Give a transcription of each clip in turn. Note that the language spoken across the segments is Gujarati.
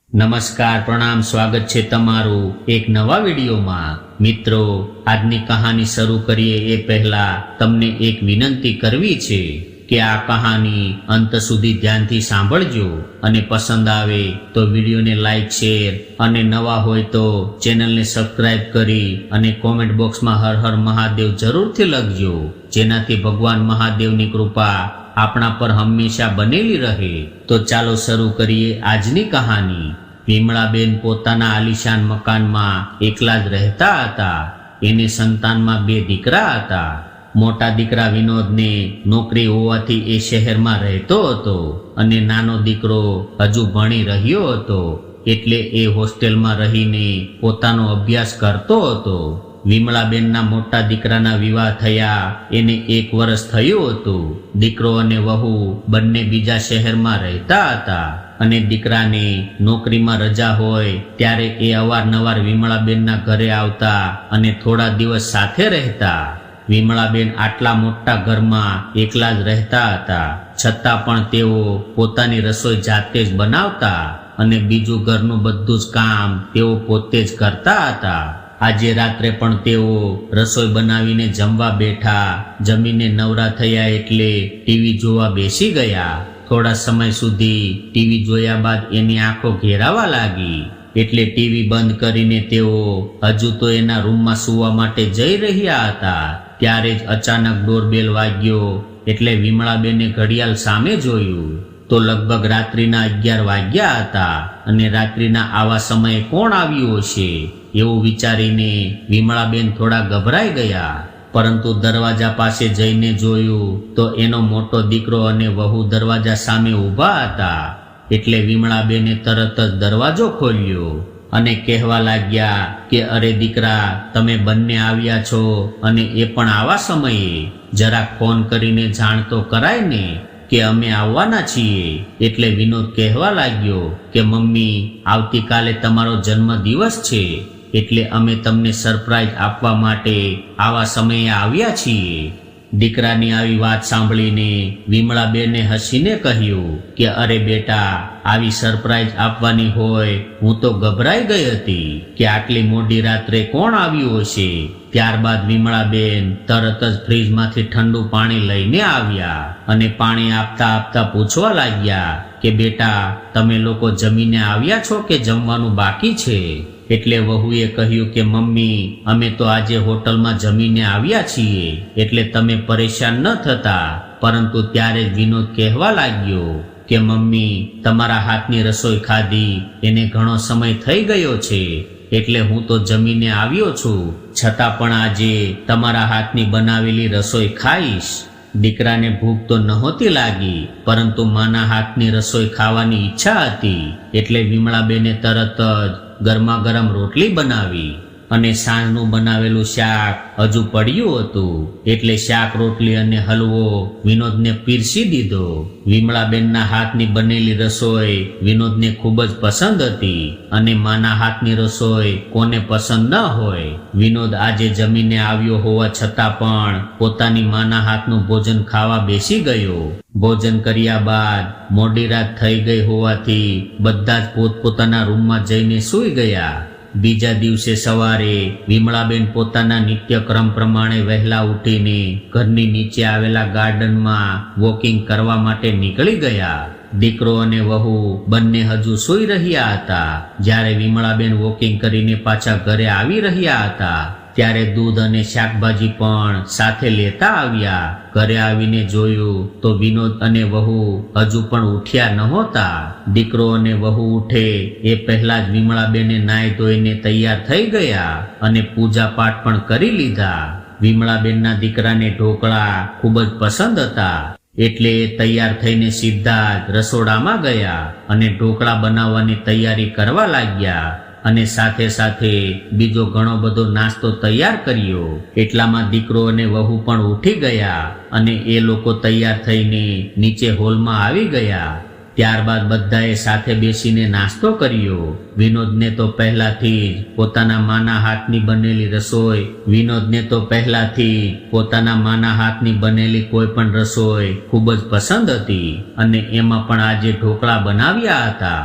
નમસ્કાર, પ્રણામ, સ્વાગત છે તમારું એક નવા વિડીયોમાં। મિત્રો, આજની કહાની શરૂ કરીએ એ પહેલા તમને એક વિનંતી કરવી છે કે આ કહાની અંત સુધી ધ્યાનથી સાંભળજો અને પસંદ આવે તો વિડીયોને લાઈક, શેર અને નવા હોય તો ચેનલને સબસ્ક્રાઇબ કરી અને કોમેન્ટ બોક્સમાં હર હર મહાદેવ જરૂરથી લખજો, જેનાથી ભગવાન મહાદેવની કૃપા આપણા પર હંમેશા બનેલી રહે। તો ચાલો શરૂ કરીએ આજની કહાની। વિમળાબેન પોતાના આલિશાન મકાનમાં એકલા જ રહેતા હતા। એને સંતાનમાં 2 દીકરા હતા। મોટા દીકરા વિનોદને નોકરી હોવાથી એ શહેરમાં રહેતો હતો અને નાનો દીકરો હજુ ભણી રહ્યો હતો, એટલે એ હોસ્ટેલમાં રહીને પોતાનો અભ્યાસ કરતો હતો। વિમળાબેનના મોટા દીકરાના વિવાહ થયા એને 1 વર્ષ થયું હતું। દીકરો અને વહુ બંને બીજા શહેરમાં રહેતા હતા અને દીકરાને નોકરીમાં રજા હોય ત્યારે એ અવારનવાર વિમળાબેનના ઘરે આવતા અને થોડા દિવસ સાથે રહેતા। વિમળાબેન આટલા મોટા ઘરમાં એકલા જ રહેતા હતા, છતાં પણ તેઓ પોતાની રસોઈ જાતે જ બનાવતા અને બીજું ઘરનું બધું જ કામ તેઓ પોતે જ કરતા હતા। આજે રાત્રે પણ તેઓ રસોઈ બનાવીને જમવા બેઠા। જમીને નવરા થયા એટલે ટીવી જોવા બેસી ગયા। થોડા સમય સુધી ટીવી જોયા બાદ એની આંખો ઘેરાવા લાગી, એટલે ટીવી બંધ કરીને તેઓ હજુ તો એના રૂમમાં સૂવા માટે જઈ રહ્યા હતા ત્યારે જ અચાનક ડોરબેલ વાગ્યો। એટલે વિમળાબેને ઘડિયાળ સામે જોયું તો લગભગ રાત્રિના 11 વાગ્યા હતા અને રાત્રિના આવા સમયે કોણ આવ્યું હશે એવું વિચારીને વિમળાબેન થોડા ગભરાઈ ગયા। પરંતુ દરવાજા પાસે જઈને જોયું તો એનો મોટો દીકરો અને વહુ દરવાજા સામે ઊભા હતા। એટલે વિમળાબેને તરત જ દરવાજો ખોલ્યો અને કહેવા લાગ્યા કે અરે દીકરા, તમે બંને આવ્યા છો અને એ પણ આવા સમયે? જરાક ફોન કરીને જાણ તો કરાય ને કે અમે આવવાના છીએ। એટલે વિનોદ કહેવા લાગ્યો કે મમ્મી, આવતીકાલે તમારો જન્મદિવસ છે એટલે અમે તમને સરપ્રાઈઝ આપવા માટે આવા સમયે આવ્યા છીએ। દીકરાની આવી વાત સાંભળીને વિમળાબેને હસીને કહ્યું કે અરે બેટા, આવી સરપ્રાઈઝ આપવાની હોય હું તો ગભરાઈ ગઈ હતી કે આટલી મોડી રાત્રે કોણ આવ્યું હશે। ત્યારબાદ વિમળાબેન તરત જ ફ્રીજમાંથી ઠંડુ પાણી લઈને આવ્યા અને પાણી આપતા આપતા પૂછવા લાગ્યા કે બેટા, તમે લોકો જમીને આવ્યા છો કે જમવાનું બાકી છે? એટલે વહુએ કહ્યું કે મમ્મી, અમે તો આજે હોટલમાં જમીને આવ્યા છીએ, એટલે તમે પરેશાન ન થતા। પરંતુ ત્યારે જ વિનોદ કહેવા લાગ્યો કે મમ્મી, તમારા હાથની રસોઈ ખાધી એને ઘણો સમય થઈ ગયો છે, એટલે હું તો જમીને આવ્યો છું, છતાં પણ આજે તમારા હાથની બનાવેલી રસોઈ ખાઈશ। દીકરાને ભૂખ તો નહોતી લાગી, પરંતુ માના હાથની રસોઈ ખાવાની ઈચ્છા હતી, એટલે વિમળાબેને તરત જ ગરમા ગરમ રોટલી બનાવી અને સાંજનું બનાવેલું શાક હજુ પડ્યું હતું, એટલે શાક, રોટલી અને હલવો વિનોદને પીરસી દીધો। વિમળાબેનના હાથની બનેલી રસોઈ વિનોદને ખૂબ જ પસંદ હતી અને માના હાથની રસોઈ કોને પસંદ ન હોય। વિનોદ આજે જમીને આવ્યો હોવા છતાં પણ પોતાની માના હાથનું ભોજન ખાવા બેસી ગયો। ભોજન કર્યા બાદ મોડી રાત થઈ ગઈ હોવાથી બધા જ પોતપોતાના રૂમમાં જઈને સૂઈ ગયા। બીજા દિવસે સવારે વિમળાબેન પોતાના નિત્યક્રમ પ્રમાણે વહેલા ઉઠીને ઘરની નીચે આવેલા ગાર્ડનમાં વોકિંગ કરવા માટે નીકળી ગયા। દીકરો અને વહુ બંને હજુ સૂઈ રહ્યા હતા। જ્યારે વિમળાબેન વોકિંગ કરીને પાછા ઘરે આવી રહ્યા હતા ત્યારે દૂધ અને શાકભાજી પણ સાથે લેતા આવ્યા। ઘરે આવીને જોયું તો વિનોદ અને વહુ હજુ પણ ઉઠ્યા નહોતા। દીકરો અને વહુ ઉઠે એ પહેલા જ વિમળાબેને નાઈ ધોઈને તૈયાર થઈ ગયા અને પૂજા પાઠ પણ કરી લીધા। વિમળાબેનના દીકરાને ઢોકળા ખૂબ જ પસંદ હતા, એટલે એ તૈયાર થઈને સીધા જ રસોડામાં ગયા અને ઢોકળા બનાવવાની તૈયારી કરવા લાગ્યા અને સાથે સાથે બીજો ઘણો બધો નાસ્તો તૈયાર કર્યો। એટલામાં દીકરો અને વહુ પણ ઉઠી ગયા અને એ લોકો તૈયાર થઈને નીચે હોલમાં આવી ગયા। ત્યારબાદ બધાએ સાથે બેસીને નાસ્તો કર્યો। વિનોદને તો પહેલાથી જ પોતાના માના હાથની બનેલી કોઈ પણ રસોઈ ખૂબ જ પસંદ હતી અને એમાં પણ આજે ઢોકળા બનાવ્યા હતા।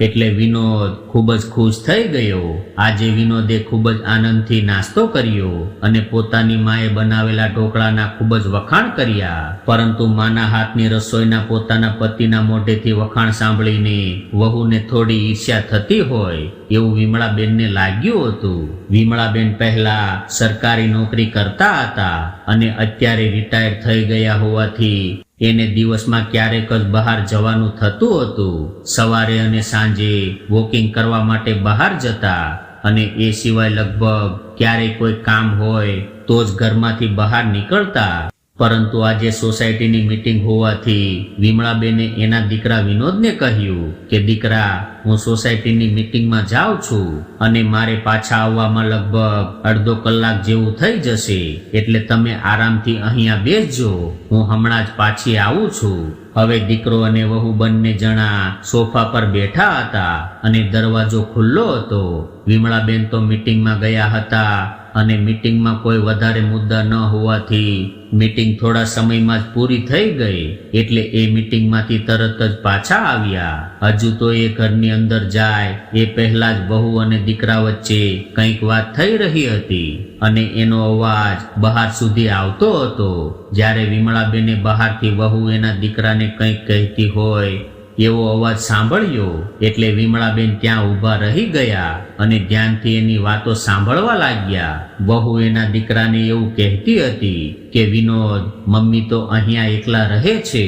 એટલે વિનોદ ખૂબ જ ખુશ થઈ ગયો. આજે વિનોદે ખૂબ જ આનંદથી નાસ્તો કર્યો અને પોતાની માએ બનાવેલા ઢોકળાના ખૂબ જ વખાણ કર્યા. પરંતુ માના હાથની રસોઈના પોતાના પતિના મોઢેથી વખાણ સાંભળીને વહુને થોડી ઈર્ષ્યા થતી હોય એવું વિમળાબેનને લાગ્યું હતું. વિમળાબેન પહેલા સરકારી નોકરી કરતા હતા અને અત્યારે રિટાયર થઈ ગયા હોવાથી એને દિવસમાં ક્યારેક જ બહાર જવાનું થતું હતું. સવારે અને સાંજે વોકિંગ કરવા માટે બહાર જતા અને એ સિવાય લગભગ ક્યારેય કોઈ કામ હોય તો જ ઘરમાંથી બહાર નીકળતા. પરંતુ આજે સોસાયટીની મીટિંગ હોવાથી વિમળાબેને એના દીકરા વિનોદને કહ્યું કે દીકરા, હું સોસાયટીની મીટિંગમાં જાઉં છું અને મારે પાછા આવવામાં લગભગ અડધો કલાક જેવું થઈ જશે, એટલે તમે આરામથી અહીંયા બેસજો, હું હમણાં જ પાછી આવું છું. હવે દીકરો અને વહુ બંને જણા સોફા પર બેઠા હતા અને દરવાજો ખુલ્લો હતો. વિમળાબેન તો મીટિંગમાં ગયા હતા અને મીટિંગમાં કોઈ વધારે મુદ્દા ન હોવાથી મીટિંગ થોડા સમયમાં જ પૂરી થઈ ગઈ, એટલે એ મીટિંગમાંથી તરત જ પાછા આવ્યા. હજુ તો એ ઘરની અંદર જાય એ પહેલા જ વહુ અને દીકરા વચ્ચે કંઈક વાત થઈ રહી હતી અને એનો અવાજ બહાર સુધી આવતો હતો. જ્યારે વિમળાબેને બહારથી વહુ એના દીકરાને કંઈક કહેતી હોય એવો અવાજ સાંભળ્યો એટલે વિમળાબેન ત્યાં ઊભા રહી ગયા અને ધ્યાનથી એની વાતો સાંભળવા લાગ્યા. વહુ એના દીકરાને એવું કહેતી હતી કે વિનોદ, મમ્મી તો અહીંયા એકલા રહે છે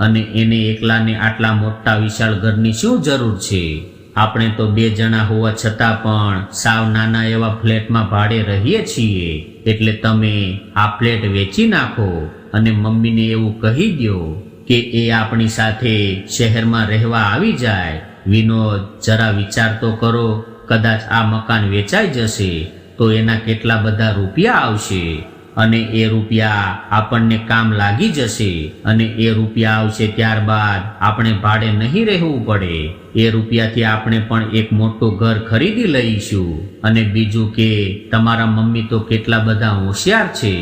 અને એને એકલાને આટલા મોટા વિશાળ ઘરની શું જરૂર છે? આપણે તો 2 જણા હોવા છતાં પણ સાવ નાના એવા ફ્લેટમાં ભાડે રહીએ છીએ, એટલે તમે આ ફ્લેટ વેચી નાખો અને મમ્મીને એવું કહી દો કે એ આપણી સાથે શહેરમાં રહેવા આવી જાય. વિનોદ, જરા વિચાર તો કરો, કદાચ આ મકાન વેચાઈ જશે તો એના કેટલા બધા રૂપિયા આવશે અને એ રૂપિયા આપણને કામ લાગી જશે અને એ રૂપિયા આવશે ત્યારબાદ આપણે ભાડે નહીં રહેવું પડે. એ રૂપિયાથી આપણે પણ એક મોટું ઘર ખરીદી લઈશું. અને બીજું કે તમારા મમ્મી તો કેટલા બધા હોશિયાર છે.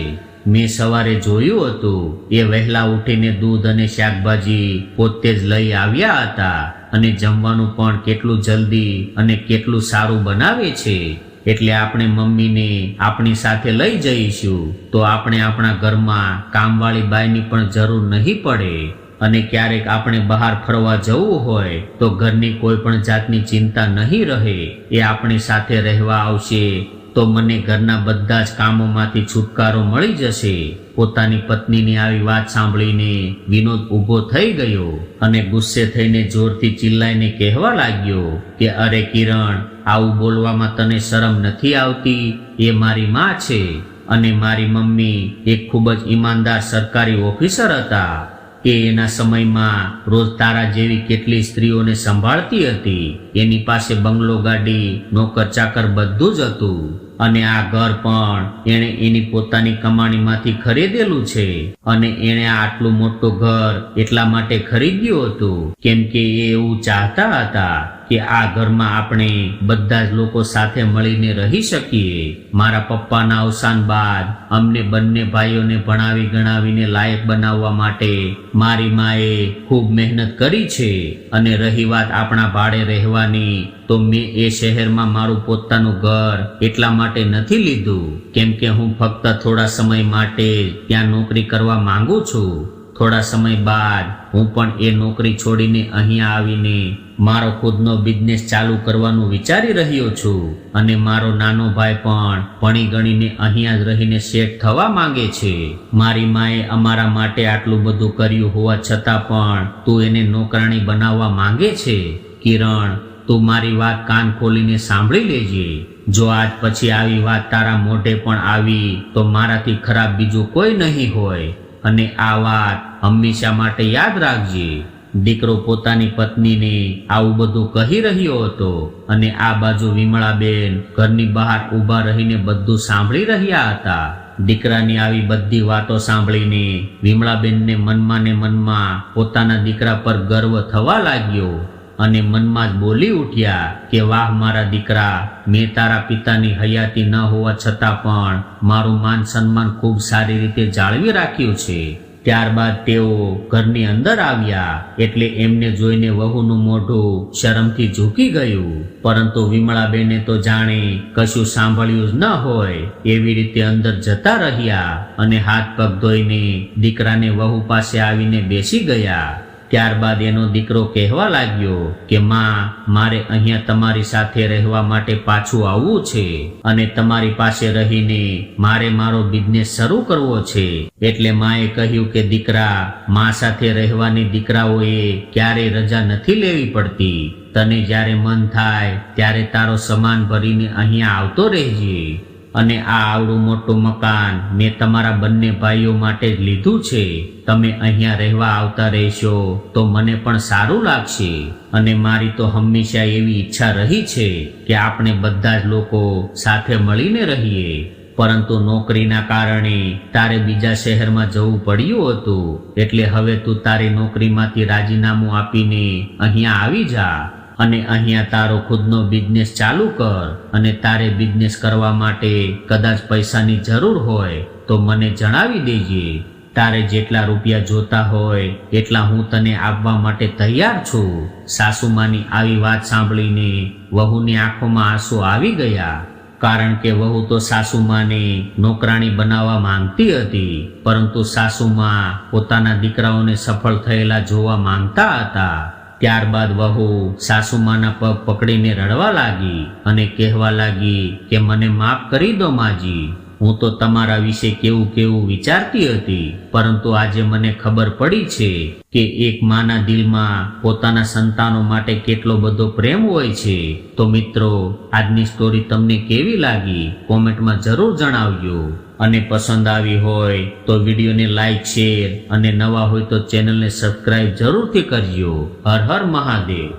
મેં સવારે જોયું હતું એ વહેલા ઉઠીને દૂધ અને શાકભાજી પોતે જ લઈ આવ્યા હતા અને જમવાનું પણ કેટલું જલ્દી અને કેટલું સારું બનાવે છે. એટલે આપણે મમ્મીને આપણી સાથે લઈ જઈશું તો આપણે આપણા ઘરમાં કામવાળી બાઈની પણ જરૂર નહીં પડે અને ક્યારેક આપણે બહાર ફરવા જવું હોય તો ઘરની કોઈ પણ જાતની ચિંતા નહીં રહે. એ આપણી સાથે રહેવા આવશે તો મને ઘરના બધા જ કામોમાંથી છુટકારો મળી જશે. પોતાની પત્નીની આવી વાત સાંભળીને વિનોદ ઊભો થઈ ગયો અને ગુસ્સે થઈને જોરથી ચિલ્લાઈને કહેવા લાગ્યો કે અરે કિરણ, આવું બોલવામાં તને શરમ નથી આવતી? એ મારી માં છે અને મારી મમ્મી એક ખૂબ જ ઈમાનદાર સરકારી ઓફિસર હતા. એ એના સમયમાં રોજ તારા જેવી કેટલી સ્ત્રીઓને સંભાળતી હતી. એની પાસે બંગલો, ગાડી, નોકર ચાકર બધું જ હતું અને આ ઘર પણ એણે એની પોતાની કમાણીમાંથી ખરીદેલું છે. અને એણે આટલું મોટું ઘર એટલા માટે ખરીદ્યું હતું કેમ કે એ એવું ચાહતા હતા કે આ ઘરમાં આપણે બધા જ લોકો સાથે મળીને રહી શકીએ. મારા પપ્પાના અવસાન બાદ અમને બંને ભાઈઓને ભણાવી ગણાવીને લાયક બનાવવા માટે મારી માએ ખૂબ મહેનત કરી છે. અને રહી વાત આપણા ભાડે રહેવાની, તો મેં એ શહેરમાં મારું પોતાનું ઘર એટલા માટે નથી લીધું કેમ કે હું ફક્ત થોડા સમય માટે ત્યાં નોકરી કરવા માંગુ છું. થોડા સમય બાદ હું પણ એ નોકરી છોડીને અહીંયા આવીને મારો ખુદનો બિઝનેસ ચાલુ કરવાનું વિચારી રહ્યો છું અને મારો નાનો ભાઈ પણ ભણી ગણીને અહીંયા જ રહીને સેટ થવા માંગે છે. મારી માએ અમારા માટે આટલું બધું કર્યું હોવા છતાં પણ તું એને નોકરાણી બનાવવા માંગે છે. કિરણ, તું મારી વાત કાન ખોલીને સાંભળી લેજે. જો આજ પછી આવી વાત તારા મોઢે પણ આવી તો મારાથી ખરાબ બીજું કોઈ નહીં હોય અને આ વાત હંમેશા માટે યાદ રાખજે. દીકરો પોતાની પત્નીને આવું બધું કહી રહ્યો હતો અને આ બાજુ વિમળાબેન ઘરની બહાર ઊભા રહીને બધું સાંભળી રહ્યા હતા. દીકરાની આવી બધી વાતો સાંભળીને વિમળાબેનને મનમાં ને મનમાં પોતાના દીકરા પર ગર્વ થવા લાગ્યો અને મનમાં જ બોલી ઉઠ્યા કે વાહ મારા દીકરા, મેં તારા પિતાની હયાતી ન હોવા છતાં પણ મારું માન સન્માન ખૂબ સારી રીતે જાળવી રાખ્યું છે. ત્યારબાદ તેઓ ઘરની અંદર આવ્યા એટલે એમને જોઈને વહુનું મોઢું શરમથી ઝૂકી ગયું, પરંતુ વિમળાબેને તો જાણે કશું સાંભળ્યું જ ન હોય એવી રીતે અંદર જતા રહ્યા અને હાથ પગ ધોઈને દીકરાને વહુ પાસે આવીને બેસી ગયા. ત્યારબાદ એનો દીકરો કહેવા લાગ્યો કે માં, મારે અહીંયા તમારી સાથે રહેવા માટે પાછું આવવું છે અને તમારી પાસે રહીને મારે મારો બિઝનેસ શરૂ કરવો છે. એટલે માએ કહ્યું કે દીકરા, માં સાથે રહેવાની દીકરાઓએ ક્યારેય રજા નથી લેવી પડતી. તને જ્યારે મન થાય ત્યારે તારો સામાન ભરીને અહીંયા આવતો રહેજે અને આ આવડું મોટું મકાન મેં તમારા બંને ભાઈઓ માટે જ લીધું છે. તમે અહીંયા રહેવા આવતા રહેશો તો મને પણ સારું લાગશે અને મારી તો હંમેશા એવી ઈચ્છા રહી છે કે આપણે બધા જ લોકો સાથે મળીને રહીએ, પરંતુ નોકરીના કારણે તારે બીજા શહેરમાં જવું પડ્યું હતું. એટલે હવે તું તારી નોકરીમાંથી રાજીનામું આપીને અહીંયા આવી જા અને અહીંયા તારો ખુદનો બિઝનેસ ચાલુ કર. અને તારે બિઝનેસ કરવા માટે કદાચ પૈસાની જરૂર હોય તો મને જણાવી દેજે. તારે જેટલા રૂપિયા જોતા હોય એટલા હું તને આપવા માટે તૈયાર છું. સાસુમાની આવી વાત સાંભળીને વહુની આંખોમાં આંસુ આવી ગયા, કારણ કે વહુ તો સાસુમાને નોકરાણી બનાવવા માંગતી હતી, પરંતુ સાસુમા પોતાના દીકરાઓને સફળ થયેલા જોવા માંગતા હતા. ત્યારબાદ વહુ સાસુમાના પગ પકડીને રડવા લાગી અને કહેવા લાગી કે મને માફ કરી દો માજી, હું તો તમારા વિશે કેવું કેવું વિચારતી હતી, પરંતુ આજે મને ખબર પડી છે કે એક માના દિલમાં પોતાના સંતાનો માટે કેટલો બધો પ્રેમ હોય છે. તો મિત્રો, આજની સ્ટોરી તમને કેવી લાગી કોમેન્ટમાં જરૂર જણાવજો અને પસંદ આવી હોય તો વિડીયોને લાઈક, શેર અને નવા હોય તો ચેનલને સબસ્ક્રાઇબ જરૂરથી કરજો. હર હર મહાદેવ.